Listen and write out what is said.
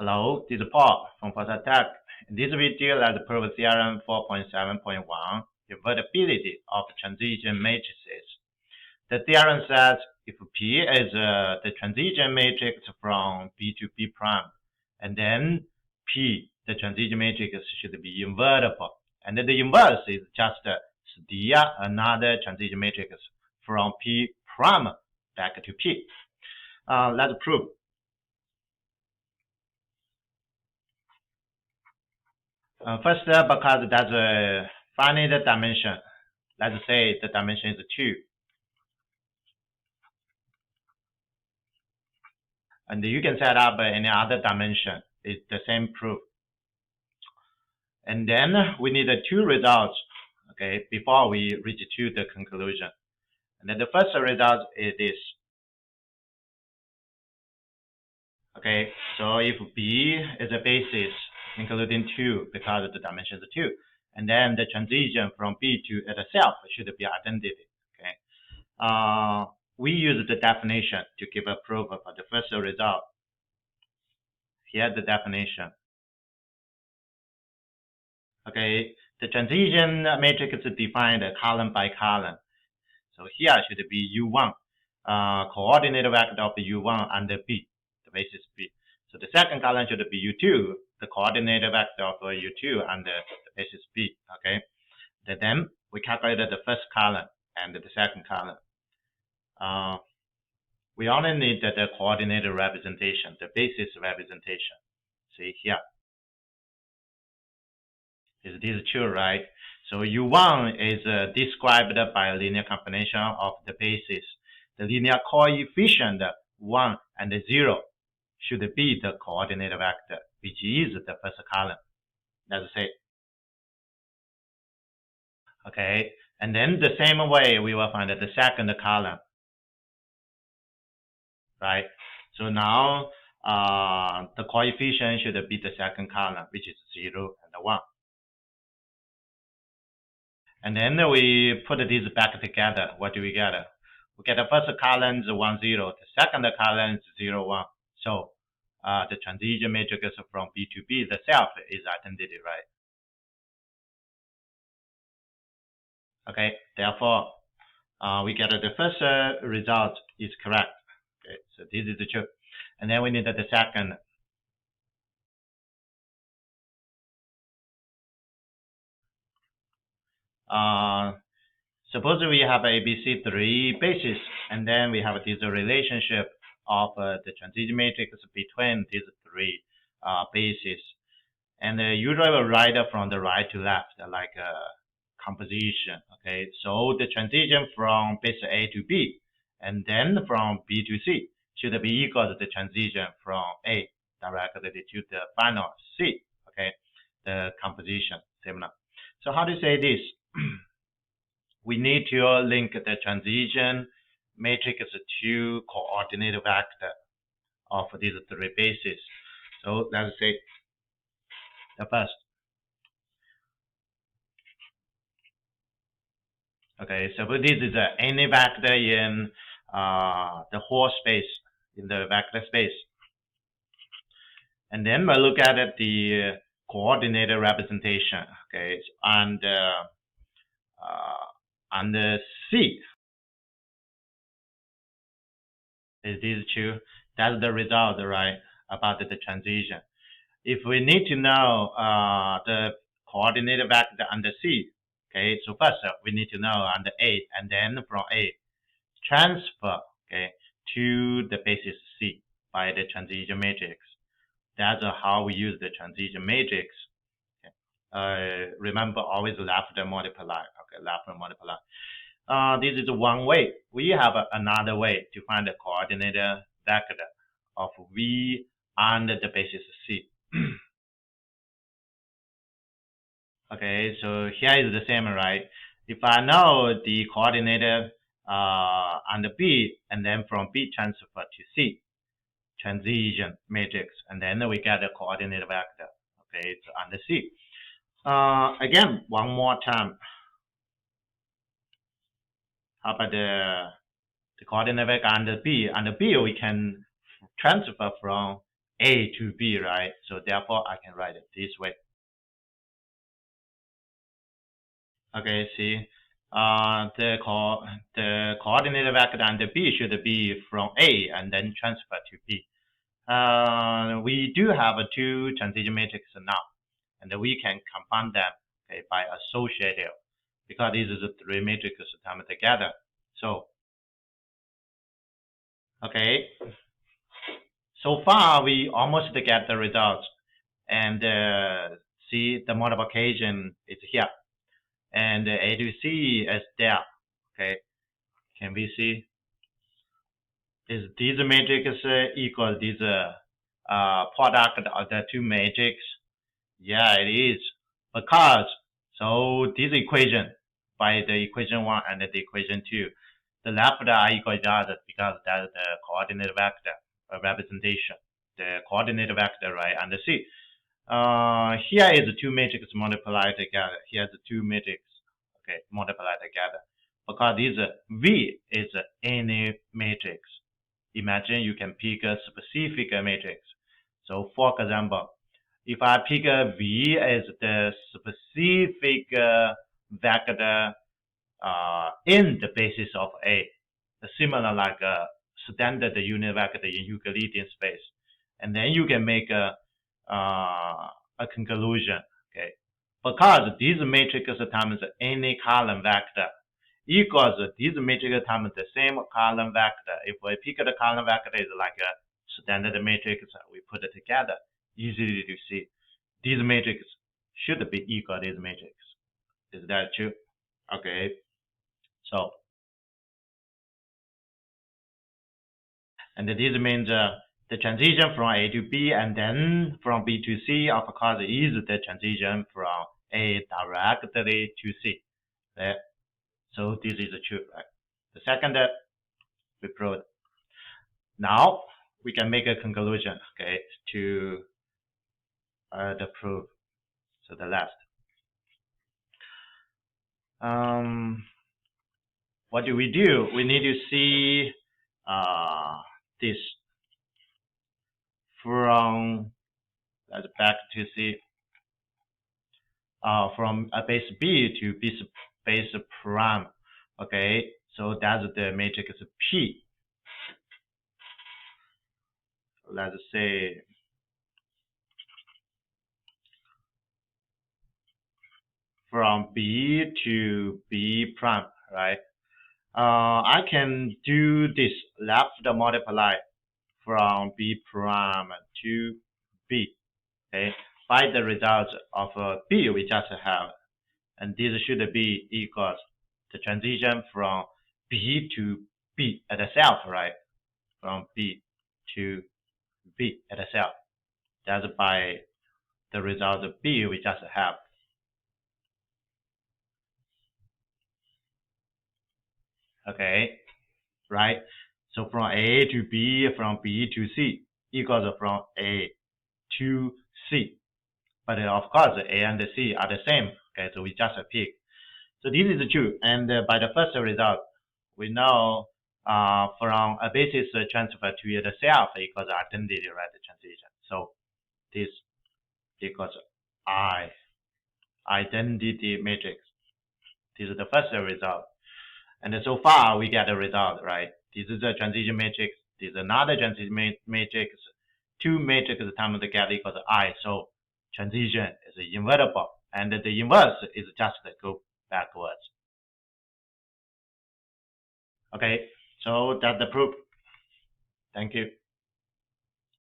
Hello, this is Paul from Fast Tech. In this video, let's prove Theorem 4.7.1, Invertibility of transition matrices. The theorem says if P is the transition matrix from B to B prime, and then P, the transition matrix, should be invertible. And the inverse is just another transition matrix from P prime back to P. Let's prove. First, because that's a finite dimension, let's say the dimension is 2. And you can set up any other dimension. It's the same proof. And then we need 2 results, okay, before we reach to the conclusion. And then the first result is this. Okay, so if B is a basis, including 2, because the dimension is 2, and then the transition from B to itself should be identity. Okay, we use the definition to give a proof of the first result. Here's the definition. Okay, the transition matrix is defined column by column. So here should be U1, coordinate vector of U1 and B, the basis B. So the second column should be U2, the coordinate vector of U2 and the basis B. Okay, then we calculated the first column and the second column. We only need the coordinate representation, the basis representation. See here. Is this true, right? So U1 is described by a linear combination of the basis. The linear coefficient 1 and 0 should be the coordinate vector, which is the first column. Let's say. Okay, and then the same way we will find the second column. Right? So now the coefficient should be the second column, which is 0 and 1. And then we put these back together. What do we get? We get the first column is 1, 0. The second column is 0, 1. So the transition matrix from B to B, the self is identity, right? Okay, therefore, we get the first result is correct. Okay, so this is the truth. And then we need the second. Suppose we have ABC3 basis, and then we have this relationship of the transition matrix between these 3 bases. And usually we write from the right to left, like composition. Okay, so the transition from base A to B, and then from B to C should be equal to the transition from A directly to the final C. Okay, the composition similar. So how to say this? We need to link the transition matrix to coordinate vector of these 3 bases. So let's say the first. Okay, so this is any vector in the whole space, in the vector space. And then we look at the coordinate representation. Okay, and C. Is this true? That's the result, right, about the transition. If we need to know the coordinate vector under C, okay, so first we need to know under A, and then from A, transfer, okay, to the basis C by the transition matrix. That's how we use the transition matrix. Okay. Remember, always left multiply. Okay, left multiply. This is one way. We have another way to find the coordinate vector of V and the basis C. Okay, so here is the same, right? If I know the coordinate under B, and then from B transfer to C, transition matrix, and then we get the coordinate vector. Okay, it's under C. Again, one more time. How about the coordinate vector under B? Under B, we can transfer from A to B, right? So therefore, I can write it this way. Okay, see, the coordinate vector and the B should be from A and then transfer to B. We do have two transition matrices now, and we can combine them, okay, by associative, because these are the three matrices come together. So, okay, so far we almost get the results, and see the multiplication is here, and A to C is there. Okay, can we see? Is these matrices equal this product of the two matrices? Yeah, it is. Because, so this equation, by the equation 1 and the equation 2, the left are equal each other because that's the coordinate vector representation. The coordinate vector, right? And see, here is the two matrices multiplied together. Here's the two matrices, okay, multiplied together. Because this V is any matrix. Imagine you can pick a specific matrix. So, for example, if I pick a V as the specific vector in the basis of A, similar like a standard unit vector in Euclidean space, and then you can make a conclusion, okay? Because these matrices times any column vector equals these matrix times the same column vector. If we pick the column vector is like a standard matrix, we put it together, easily to see. These matrix should be equal to this matrix. Is that true? Okay. So, and this means the transition from A to B and then from B to C, of course, is the transition from A directly to C. Right? So this is true, right? The second, we proved. Now we can make a conclusion, okay, to the proof. So the last. What do? We need to see this from, let's back to see, from a base B to base prime. Okay, so that's the matrix P. Let's say from B to B prime, right? I can do this left multiply from B prime to B, okay, by the result of B we just have, and this should be equals the transition from B to B itself, right? From B to B itself. That's by the result of B we just have. Okay, right? So from A to B, from B to C equals from A to C. But of course, A and C are the same. Okay, so we just pick. So this is true. And by the first result, we know from a basis transfer to itself equals identity, right? Transition. So this equals I, identity matrix. This is the first result. And so far, we get a result, right? This is a transition matrix. This is another transition matrix. Two matrices times together equals I. So transition is invertible. And the inverse is just go backwards. Okay, so that's the proof. Thank you.